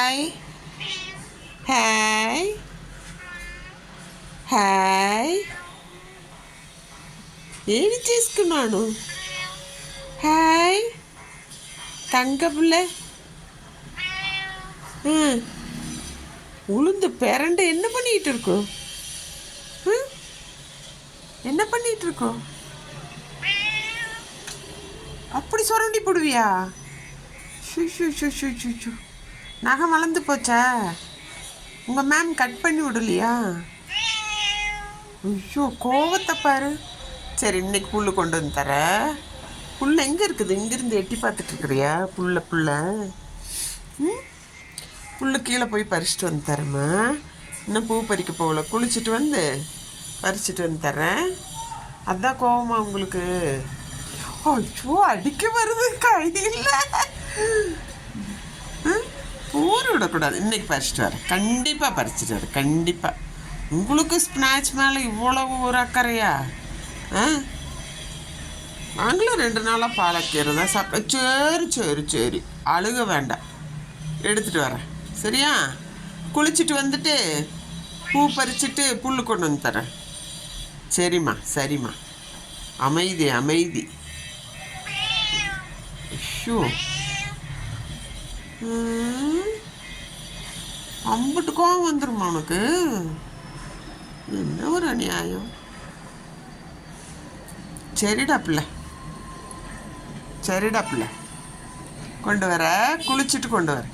Hi hi hi ఏమి చేసుకున్నాను hi தங்கப்புள்ள உளுந்து பேரண்டு என்ன பண்ணிட்டு இருக்கோம் என்ன பண்ணிட்டு இருக்கோம் அப்படி சுரண்டி போடுவியா ஷு நகை வளர்ந்து போச்சா உங்கள் மேம் கட் பண்ணி விடலையா ஐயோ கோவத்தை பாரு. சரி இன்னைக்கு புல்லு கொண்டு வந்து தர. புல் எங்கே இருக்குது? இங்கேருந்து எட்டி பார்த்துட்டு இருக்கிறியா? புல்ல புல்லு கீழே போய் பறிச்சுட்டு வந்து தரேம்மா. இன்னும் பூ பறிக்க போகல, குளிச்சுட்டு வந்து பறிச்சுட்டு வந்து தரேன். அதான் கோவமா உங்களுக்கு? ஐயோ அடிக்க வருது கையில். ஊற விடக்கூடாது. இன்னைக்கு பறிச்சுட்டு வரேன், கண்டிப்பாக பறிச்சுட்டு வரேன், கண்டிப்பாக. உங்களுக்கு ஸ்பினாச் மேலே இவ்வளவு ஒரு அக்கறையா? நாங்களும் 2 நாளாக பாலக்கீரை தான் சாப்பிட்டேன். சரி அழுக வேண்டாம், எடுத்துகிட்டு வரேன் சரியா? குளிச்சுட்டு வந்துட்டு பூ பறிச்சுட்டு புல் கொண்டு வந்து தரேன். சரிம்மா அமைதி. ஷூ அம்புட்டுக்கும் வந்துருமா உனக்கு? என்ன ஒரு அநியாயம். சரிடா பிள்ளை கொண்டு வர, குளிச்சுட்டு கொண்டு வர.